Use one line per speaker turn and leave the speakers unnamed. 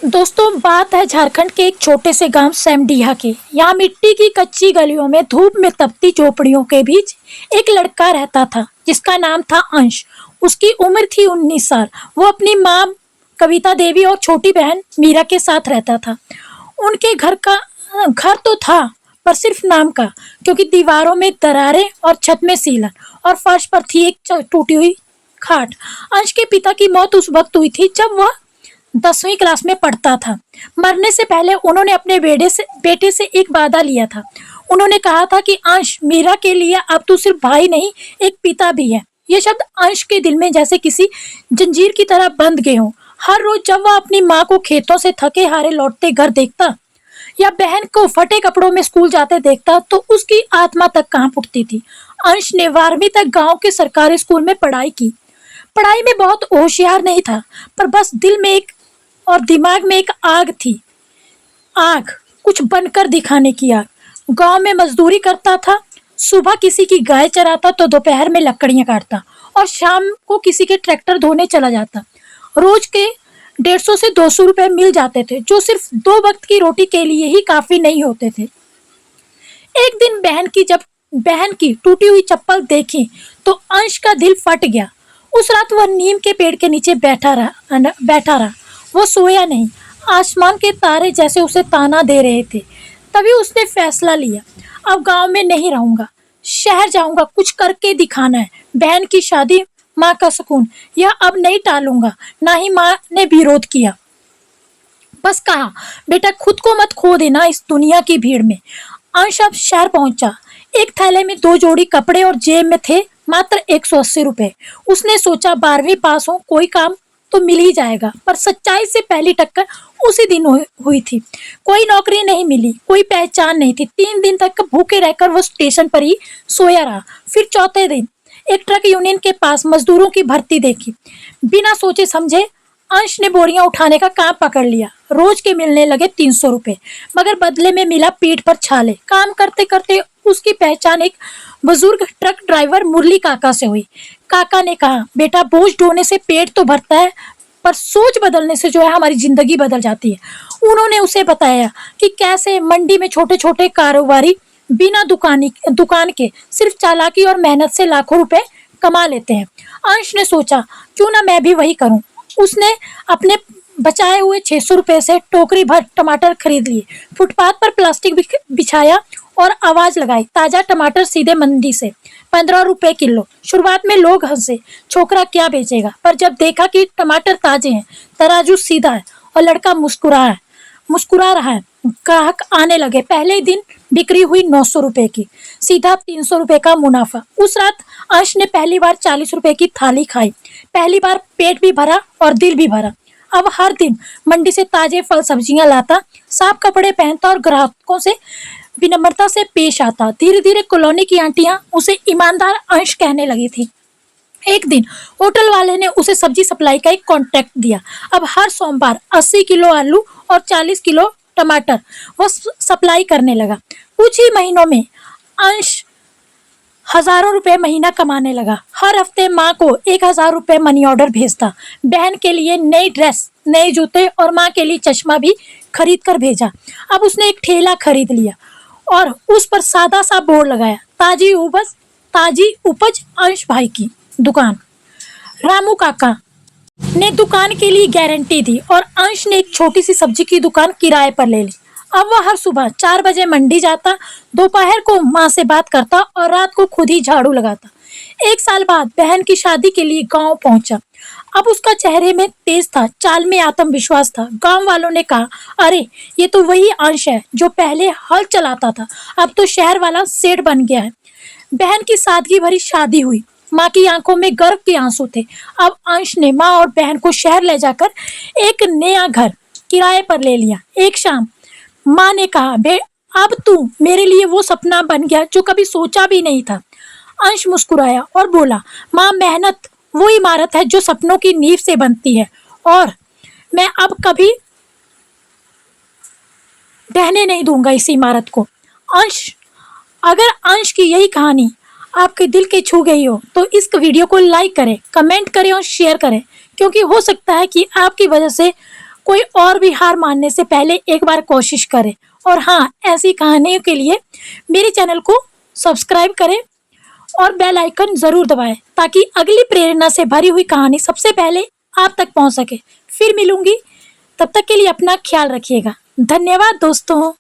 दोस्तों, बात है झारखंड के एक छोटे से गांव सैमडीहा की। यहाँ मिट्टी की कच्ची गलियों में धूप में तपती झोपड़ियों के बीच एक लड़का रहता था जिसका नाम था अंश। उसकी उम्र थी 19 साल। वो अपनी माँ कविता देवी और छोटी बहन मीरा के साथ रहता था। उनके घर तो था, पर सिर्फ नाम का, क्योंकि दीवारों में दरारें और छत में सीलन और फर्श पर थी एक टूटी हुई खाट। अंश के पिता की मौत उस वक्त हुई थी जब वह 10वीं क्लास में पढ़ता था। मरने से पहले उन्होंने अपने बेटे से एक वादा लिया था। उन्होंने कहा था कि अंश, मीरा के लिए अब तू सिर्फ भाई नहीं, एक पिता भी है। ये शब्द अंश के दिल में जैसे किसी जंजीर की तरह बंध गए हों। हर रोज जब वह अपनी माँ को खेतों से थके हारे लौटते घर देखता या बहन को फटे कपड़ों में स्कूल जाते देखता तो उसकी आत्मा तक कांप उठती थी। अंश ने 12वीं तक गांव के सरकारी स्कूल में पढ़ाई की। पढ़ाई में बहुत होशियार नहीं था, पर बस दिल में एक और दिमाग में एक आग थी। आग, कुछ बनकर दिखाने की आग। गांव में मजदूरी करता था। सुबह किसी की गाय चराता तो दोपहर में लकड़ियां काटता और शाम को किसी के ट्रैक्टर धोने चला जाता। रोज के 150 से 200 रुपए मिल जाते थे, जो सिर्फ 2 वक्त की रोटी के लिए ही काफी नहीं होते थे। एक दिन जब बहन की टूटी हुई चप्पल देखी तो अंश का दिल फट गया। उस रात वह नीम के पेड़ के नीचे बैठा रहा। वो सोया नहीं। आसमान के तारे जैसे उसे ताना दे रहे थे। तभी उसने फैसला लिया, अब गांव में नहीं रहूंगा, शहर जाऊंगा, कुछ करके दिखाना है। बहन की शादी, माँ का सुकून, यह अब नहीं टालूंगा। ना ही माँ ने विरोध किया, बस कहा, बेटा खुद को मत खो देना इस दुनिया की भीड़ में। अंश अब शहर पहुंचा। एक थैले में 2 जोड़ी कपड़े और जेब में थे मात्र 180 रुपए। उसने सोचा 12वीं पास हो, कोई काम तो मिल ही जाएगा। पर सच्चाई से पहली टक्कर उसी दिन हुई थी। कोई नौकरी नहीं मिली, कोई पहचान नहीं थी। 3 दिन तक भूखे रहकर वो स्टेशन पर ही सोया रहा। फिर चौथे दिन एक ट्रक यूनियन के पास मजदूरों की भर्ती देखी। बिना सोचे समझे अंश ने बोरियां उठाने का काम पकड़ लिया। रोज के मिलने लगे 300 रुपए, मगर बदले में मिला पीठ पर छाले। काम करते करते उसकी पहचान एक बुजुर्ग ट्रक ड्राइवर मुरली काका से हुई। काका ने कहा, बेटा बोझ ढोने से पेट तो भरता है, पर सोच बदलने से जो है हमारी जिंदगी बदल जाती है। उन्होंने उसे बताया कि कैसे मंडी में छोटे छोटे कारोबारी बिना दुकान के सिर्फ चालाकी और मेहनत से लाखों रुपए कमा लेते हैं। अंश ने सोचा, क्यों ना मैं भी वही करूं। उसने अपने बचाए हुए 600 रुपए से टोकरी भर टमाटर खरीद लिए। फुटपाथ पर प्लास्टिक बिछाया और आवाज लगाई, ताजा टमाटर सीधे मंडी से, 15 रुपए किलो। शुरुआत में लोग हंसे, छोकरा क्या बेचेगा, पर जब देखा कि टमाटर ताजे हैं, तराजू सीधा है और लड़का मुस्कुरा रहा है, ग्राहक आने लगे। पहले दिन बिक्री हुई 900 रुपए की, सीधा 300 रुपए का मुनाफा। उस रात अंश ने पहली बार 40 रुपए की थाली खाई। पहली बार पेट भी भरा और दिल भी भरा। अब हर दिन मंडी से ताजे फल सब्जियां लाता, साफ कपड़े पहनता और ग्राहकों से विनम्रता से पेश आता। धीरे धीरे कॉलोनी की आंटियां उसे ईमानदार अंश कहने लगी थी। एक दिन होटल वाले ने उसे सब्जी सप्लाई का एक कॉन्ट्रैक्ट दिया। अब हर सोमवार 80 किलो आलू और 40 किलो टमाटर वो सप्लाई करने लगा। कुछ ही महीनों में अंश हजारों रुपए महीना कमाने लगा। हर हफ्ते माँ को 1000 रुपए मनी ऑर्डर भेजता। बहन के लिए नई ड्रेस, नए जूते और माँ के लिए चश्मा भी खरीद कर भेजा। अब उसने एक ठेला खरीद लिया और उस पर सादा सा बोर्ड लगाया, ताजी उपज अंश भाई की दुकान। रामू काका ने दुकान के लिए गारंटी दी और अंश ने एक छोटी सी सब्जी की दुकान किराए पर ले ली। अब वह हर सुबह 4 बजे मंडी जाता, दोपहर को माँ से बात करता और रात को खुद ही झाड़ू लगाता। 1 साल बाद बहन की शादी के लिए गांव पहुंचा। अब उसका चेहरे में तेज था, चाल में आत्मविश्वास था। गांव वालों ने कहा, अरे ये तो वही अंश है जो पहले हल चलाता था, अब तो शहर वाला सेठ बन गया है। बहन की सादगी भरी शादी हुई। माँ की आंखों में गर्व के आंसू थे। अब अंश ने माँ और बहन को शहर ले जाकर एक नया घर किराए पर ले लिया। एक शाम माँ ने कहा, अब तू मेरे लिए वो सपना बन गया जो कभी सोचा भी नहीं था। अंश मुस्कुराया और बोला, माँ, मेहनत वो इमारत है जो सपनों की नींव से बनती है और मैं अब कभी ढहने नहीं दूंगा इस इमारत को। अगर अंश की यही कहानी आपके दिल के छू गई हो तो इस वीडियो को लाइक करें, कमेंट करें और शेयर करें, क्योंकि हो सकता है कि आपकी वजह से कोई और भी हार मानने से पहले एक बार कोशिश करे। और हाँ, ऐसी कहानियों के लिए मेरे चैनल को सब्सक्राइब करें और बेल आइकन जरूर दबाएं ताकि अगली प्रेरणा से भरी हुई कहानी सबसे पहले आप तक पहुंच सके। फिर मिलूंगी, तब तक के लिए अपना ख्याल रखिएगा। धन्यवाद दोस्तों।